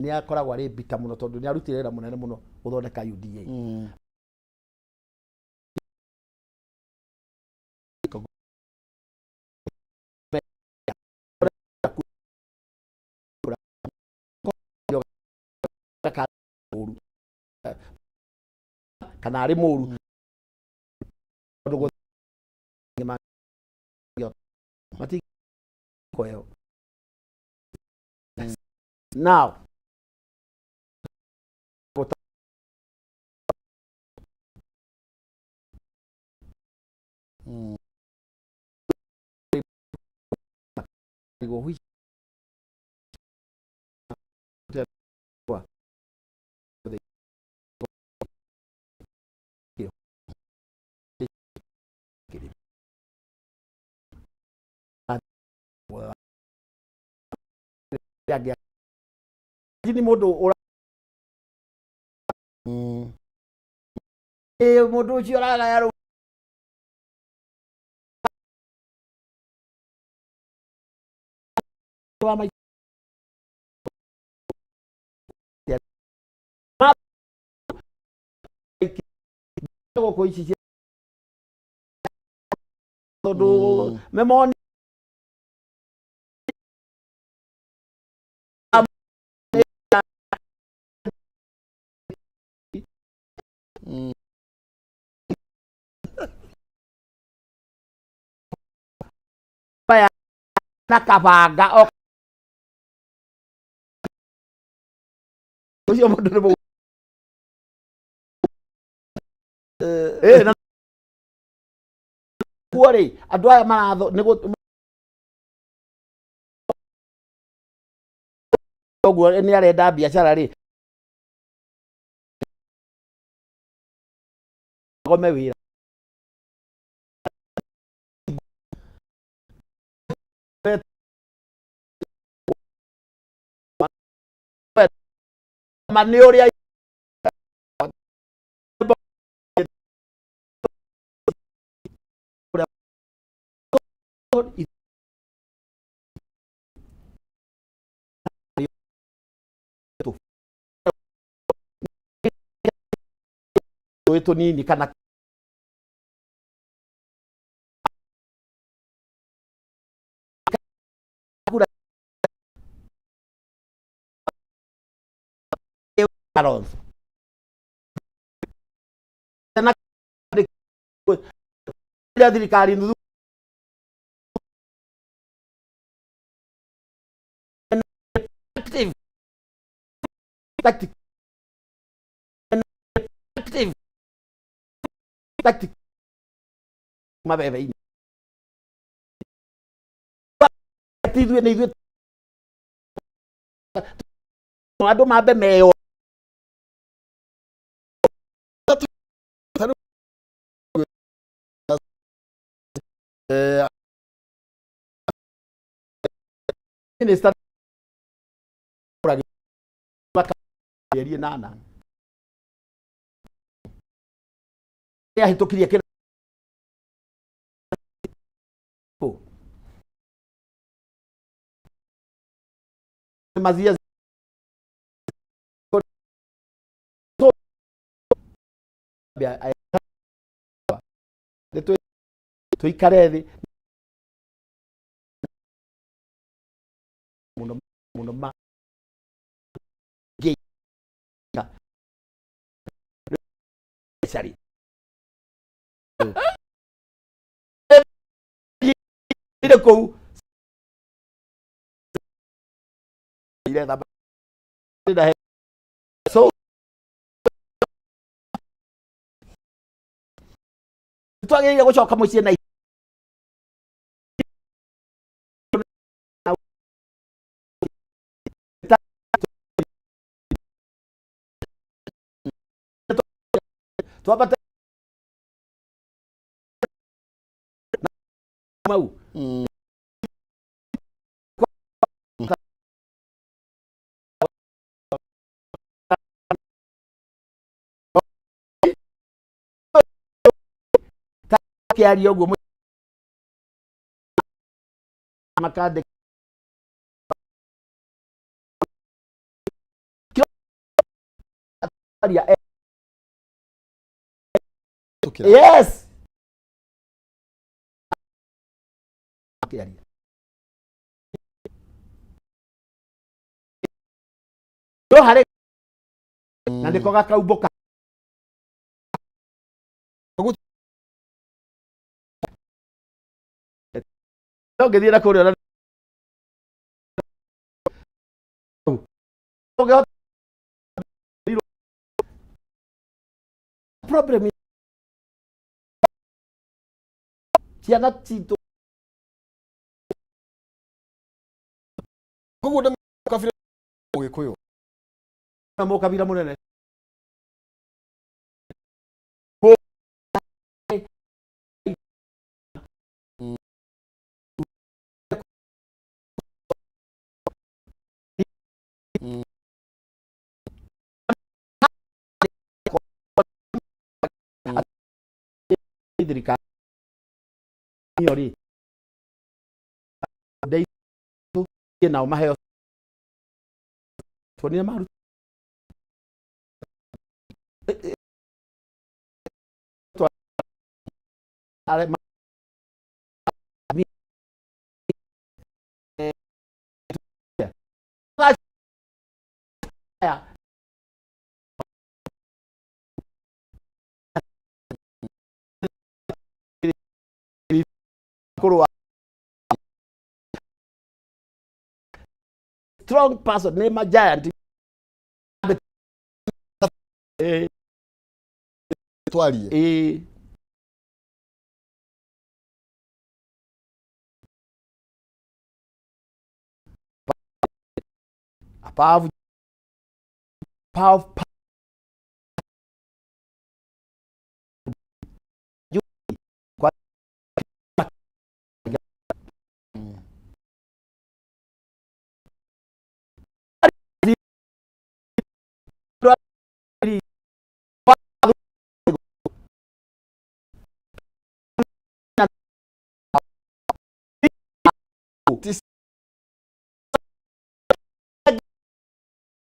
ni akoragwo ari bita muno tondu ni arutire wira munene muno guthondeka UDA kana ari muru mati koyo now go ni modo ora modo ci ora la yaro ma ko ichi todo memoni pa nakavaga ucio mundu ni na kuori andu aya maratho ni oguo ni arenda biashara ri gome wira mani uria wetu nini kana Alonso na ya thirikari nuthu active tactic mabebe ini tidwe ni idwe andu mabe meyo minister yeri nana ya hitokirie kile mazia tuikare thi muno ma sari ile ko ile da so twagirire gucoka muciĩ na twabata mau kiari oguo makande Yes. No hare na ndiko gakaumbuka no ngithie na kuria problem ciana citå koguo nda kabira Gikuyu na mũkabira mũnene thirikari ri nao maheo tuonire maru strong person name a giant twarie powerful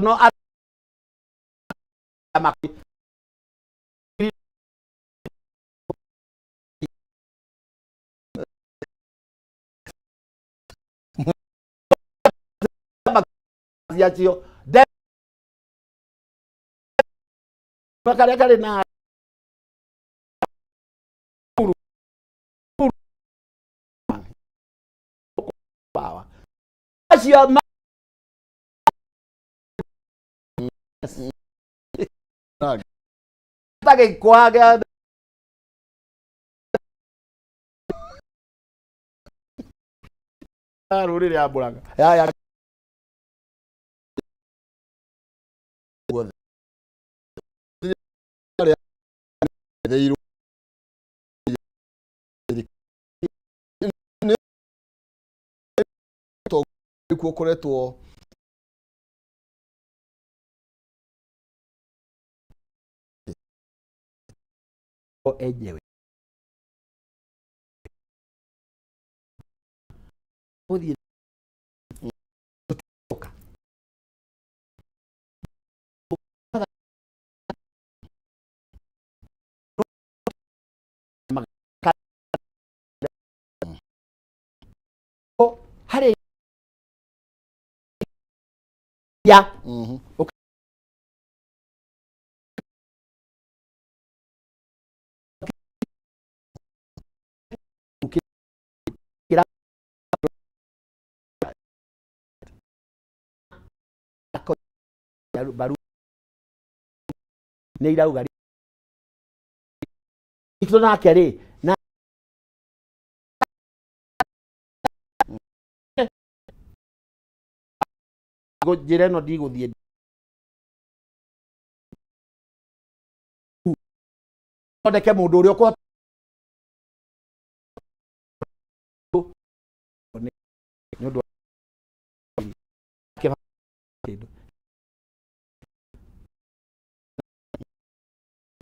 no yacio de pakare kare na power acio tage kwaga rurire amburaga ya kuo koretwo enyewe uthie hare ya baru nä irauga itå nake rä na njä ra ä no ndigå thiä thondeke må ndå å rä a nä å ndå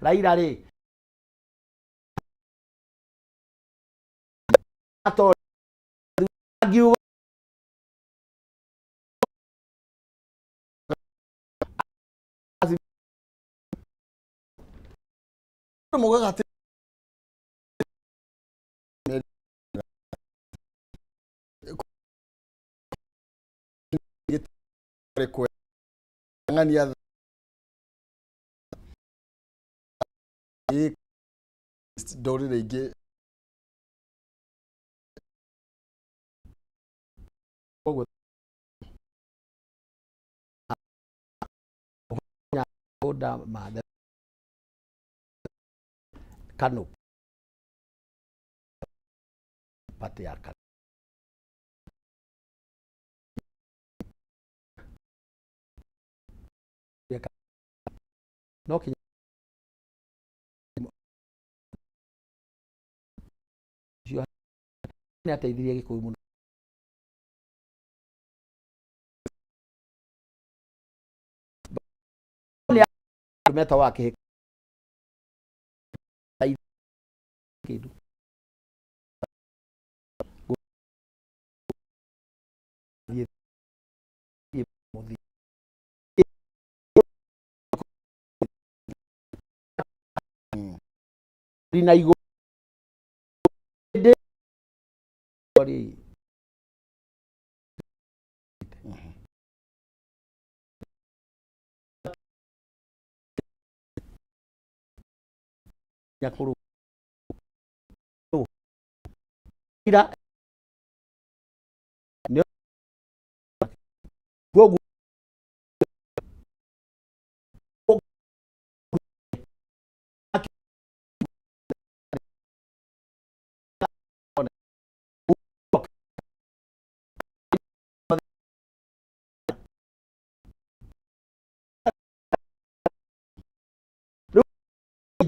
Raila rĩ akiuga Mugaga ati rekwe ngani ya dori rege kogo nya oda ma de Kano pate ya Kano no kinya ni ateithirie Gikuyu muno meta wake kidu rina igo ori yakuru ira ne gogu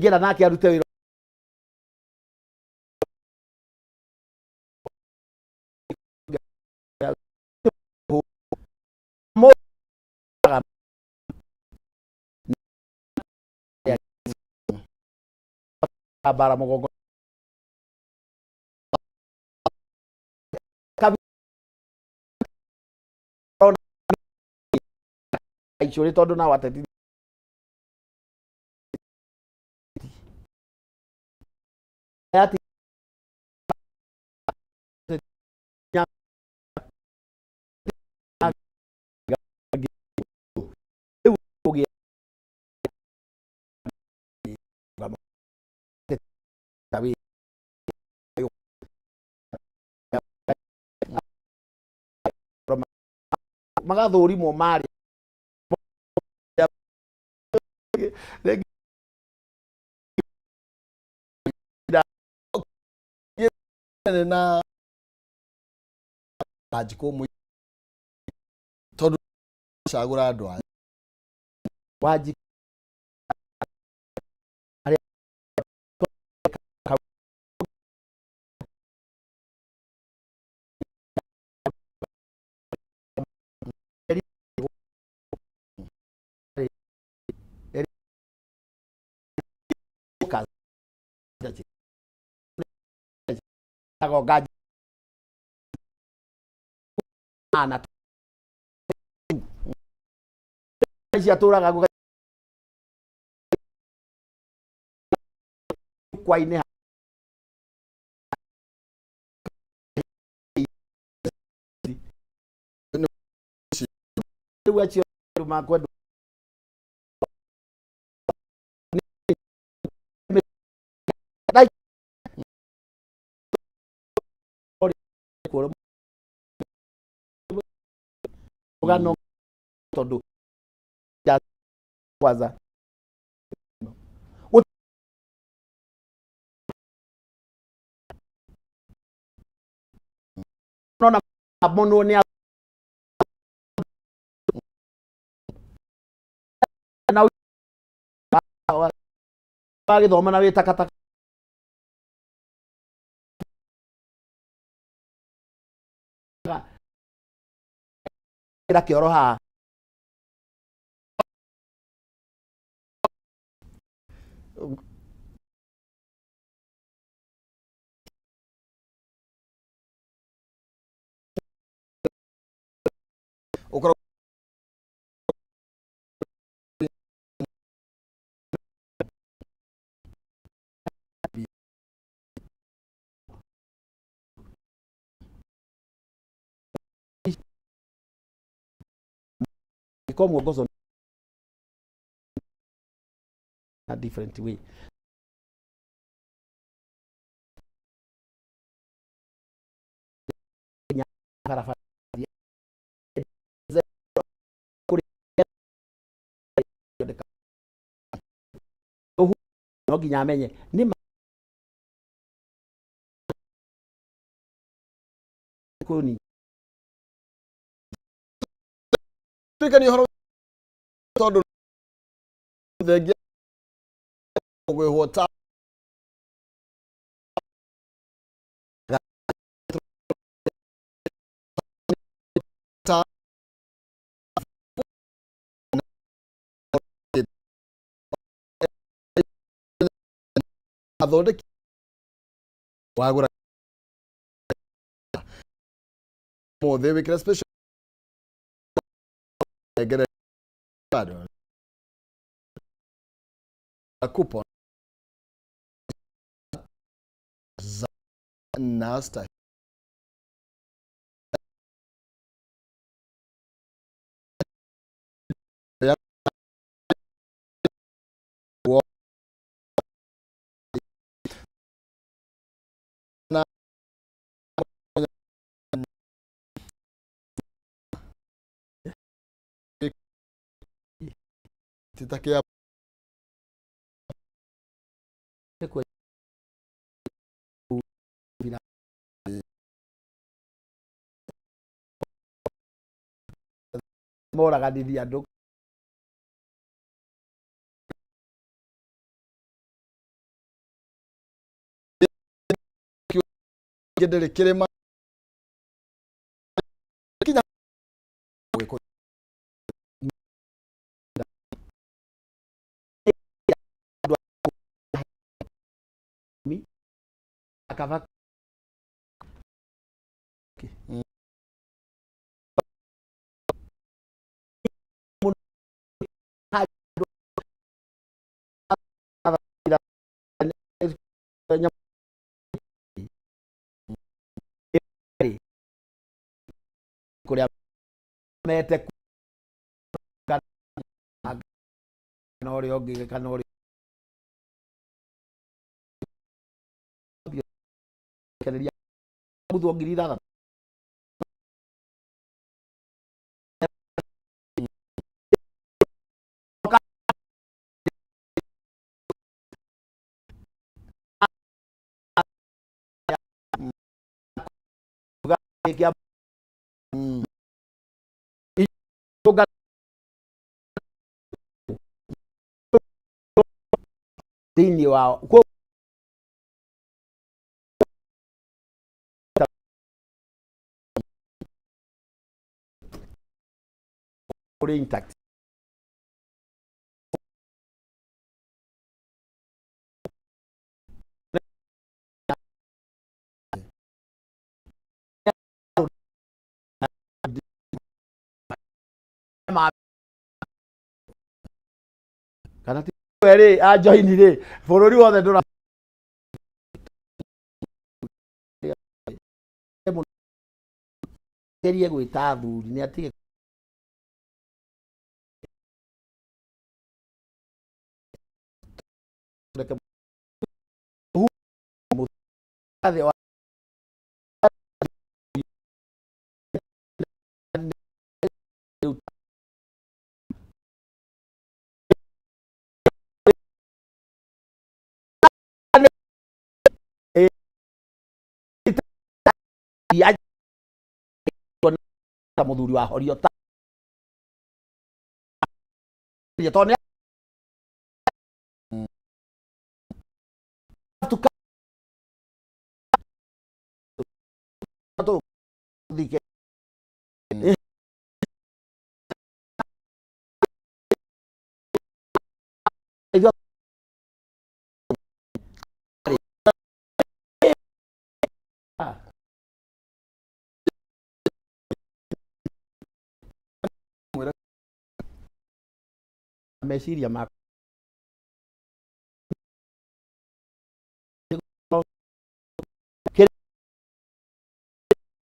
gera nake arute wira mo bara mogongo aichore tondu na wateti ati magathurimo mari na tajiko mu todo shagura do waji ako gaji ana cia turaga kwa ine wachi makwedo dai ugano tondu ya kwanza unaona abono ni na bagithoma na witakataka ira kioro ha okoro angĩkorwo mwongozo a different way. No nginya amenye nĩ kũni tukani horo todo the we hota ta athondeki wagura mothe wikira special egere bado a coupon nasta titakia moraganithia andũ ngedere Kirima kinya weko akava kuria mete kana uri ongi kana uri keneria muthu ngiri ithathatũ thĩinĩ wao kũrĩ intact kana ti rĩ a join rĩ bũrũri wothe ndũra gerie gwĩta athuri nĩ atige mũthuri wa horio ta tone dike meciria ma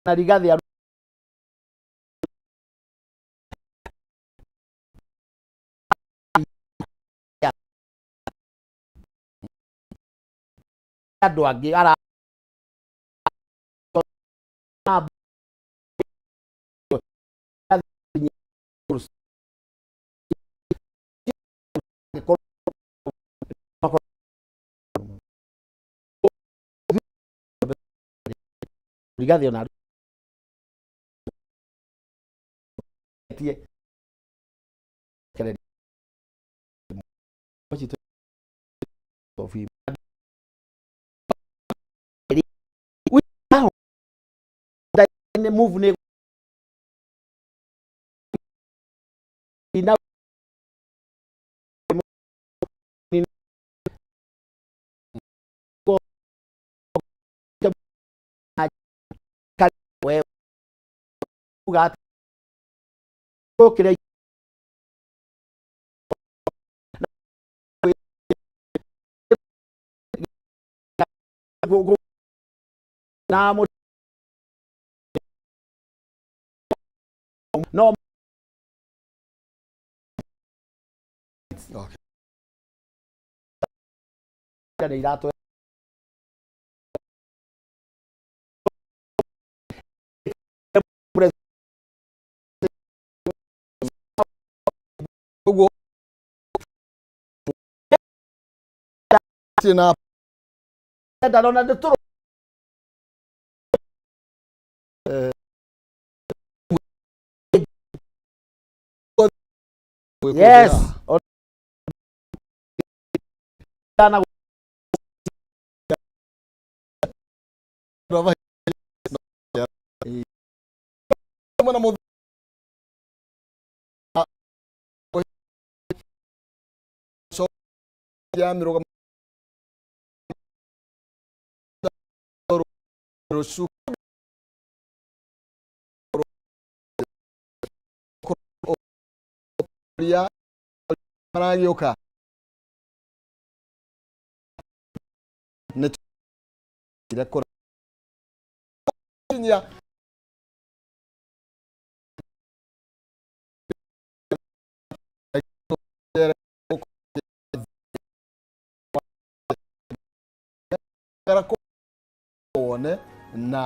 na rigathi andå angä ara rigathi ona tie kere tofi ne move ne ina ko ka we ga ko kire go na mo no Okay. ne irato Ogo. Tina. da non ha detto yes na Brava. Mana mo so ya miro su ya para yoka. Net ila kora ya kara ko ne na